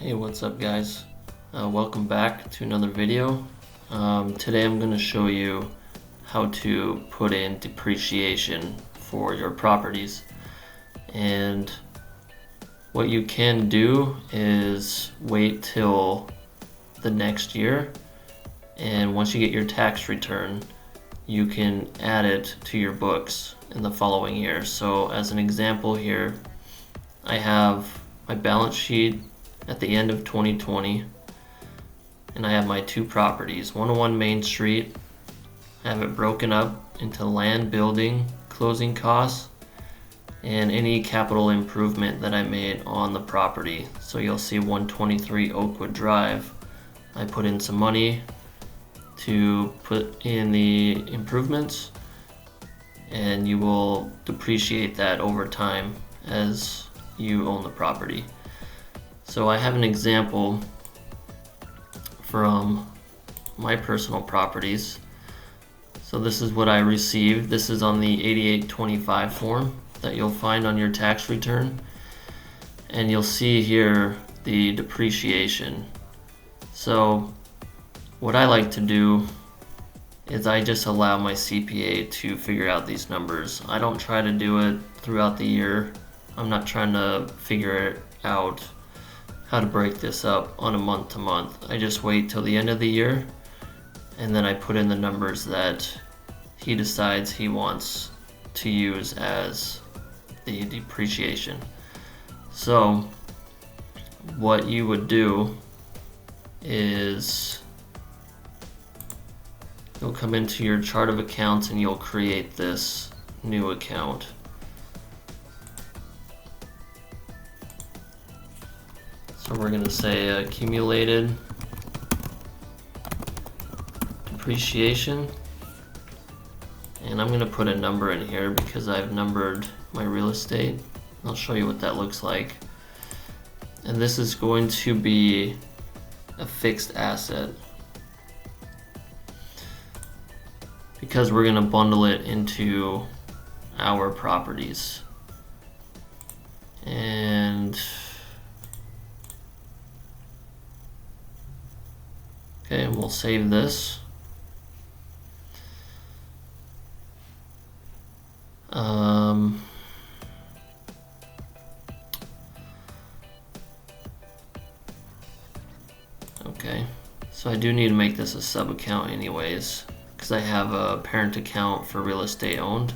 Hey, what's up guys? Welcome back to another video. Today I'm going to show you how to put in depreciation for your properties. And what you can do is wait till the next year, and once you get your tax return you can add it to your books in the following year. So as an example here, I have my balance sheet at the end of 2020, and I have my two properties, 101 Main Street. I have it broken up into land, building, closing costs, and any capital improvement that I made on the property. So you'll see 123 Oakwood Drive, I put in some money to put in the improvements, and you will depreciate that over time as you own the property. So I have an example from my personal properties. So this is what I received. This is on the 8825 form that you'll find on your tax return. And you'll see here the depreciation. So what I like to do is I just allow my CPA to figure out these numbers. I don't try to do it throughout the year. I'm not trying to figure out how to break this up on a month to month. I just wait till the end of the year, and then I put in the numbers that he decides he wants to use as the depreciation. So what you would do is you'll come into your chart of accounts and you'll create this new account. So we're going to say accumulated depreciation, and I'm going to put a number in here because I've numbered my real estate. I'll show you what that looks like. And this is going to be a fixed asset because we're going to bundle it into our properties. And okay, we'll save this. Okay, so I do need to make this a sub account anyways, because I have a parent account for real estate owned.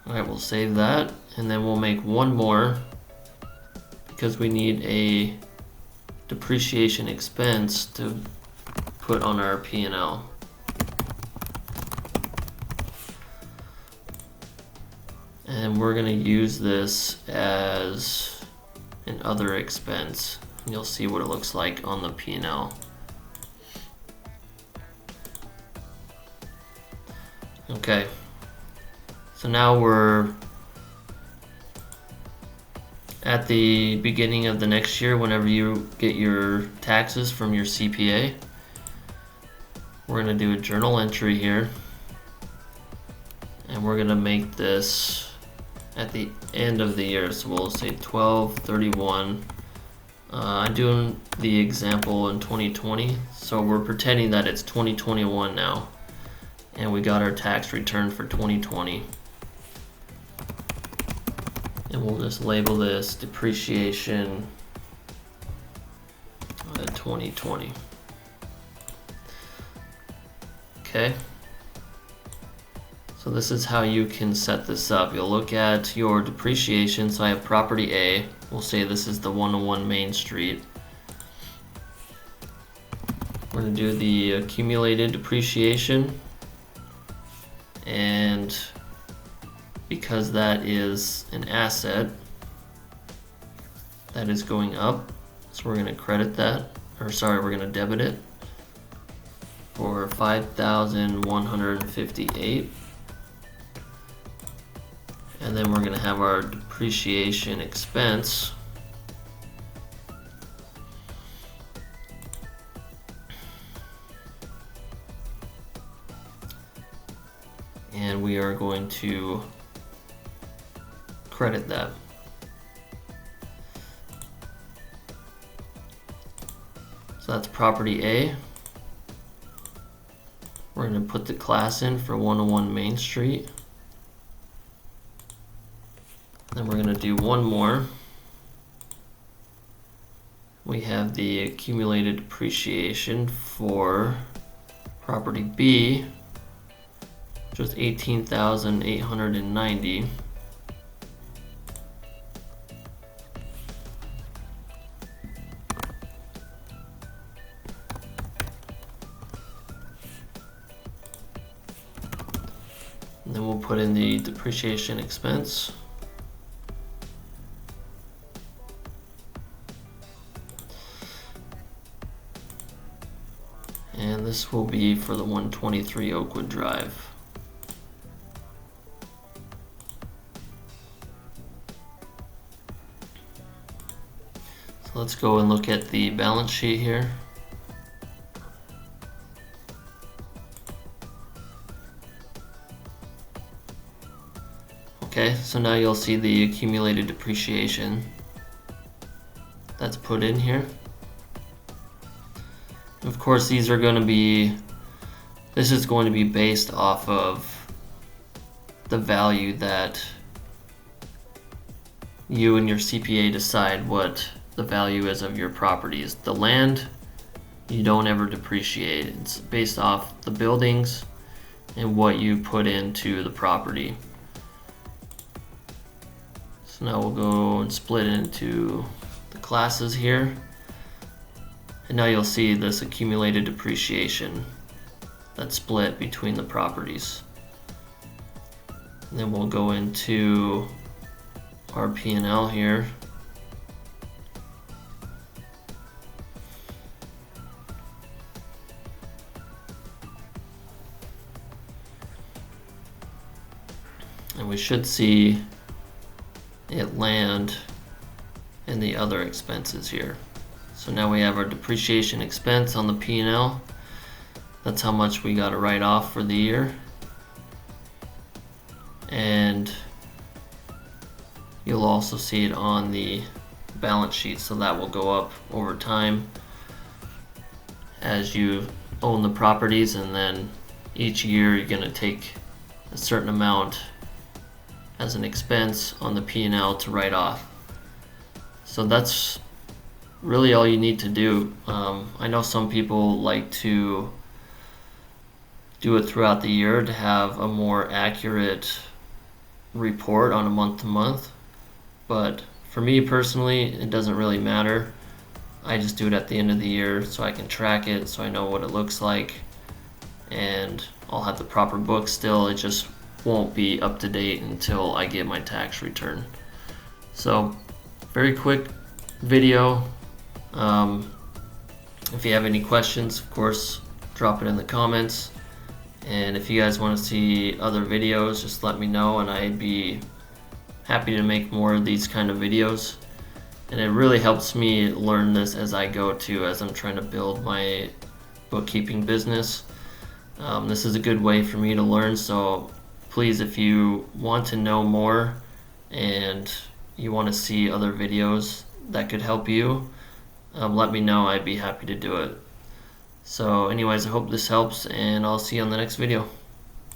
Alright, we'll save that, and then we'll make one more because we need a depreciation expense to put on our P&L. And we're going to use this as an other expense. And you'll see what it looks like on the P&L. Okay, so now we're at the beginning of the next year. Whenever you get your taxes from your CPA, we're going to do a journal entry here, and we're going to make this at the end of the year. So we'll say 12/31. I'm doing the example in 2020, so we're pretending that it's 2021 now, and we got our tax return for 2020. And we'll just label this depreciation 2020. Okay. So this is how you can set this up. You'll look at your depreciation. So I have property A. We'll say this is the 101 Main Street. We're going to do the accumulated depreciation. And because that is an asset that is going up, so we're going to credit that, or sorry, we're going to debit it for 5,158. And then we're going to have our depreciation expense. And we are going to credit that. So that's property A. We're going to put the class in for 101 Main Street. Then we're going to do one more. We have the accumulated depreciation for property B, which was $18,890. And then we'll put in the depreciation expense. And this will be for the 123 Oakwood Drive. So let's go and look at the balance sheet here. Okay, so now you'll see the accumulated depreciation that's put in here. Of course, this is going to be based off of the value that you and your CPA decide what the value is of your properties. The land, you don't ever depreciate. It's based off the buildings and what you put into the property. So now we'll go and split into the classes here. And now you'll see this accumulated depreciation that's split between the properties. And then we'll go into our P&L here. And we should see it land in the other expenses here. So now we have our depreciation expense on the P&L. That's how much we got to write off for the year. And you'll also see it on the balance sheet, so that will go up over time as you own the properties, and then each year you're going to take a certain amount as an expense on the P&L to write off. So that's really all you need to do. I know some people like to do it throughout the year to have a more accurate report on a month-to-month, but for me personally, it doesn't really matter. I just do it at the end of the year so I can track it, so I know what it looks like, and I'll have the proper book still. It just won't be up to date until I get my tax return. So very quick video. If you have any questions, of course, drop it in the comments. And if you guys want to see other videos, just let me know, and I'd be happy to make more of these kind of videos. And it really helps me learn this as I go too, as I'm trying to build my bookkeeping business. This is a good way for me to learn, so please, if you want to know more and you want to see other videos that could help you, let me know. I'd be happy to do it. So anyways, I hope this helps, and I'll see you on the next video.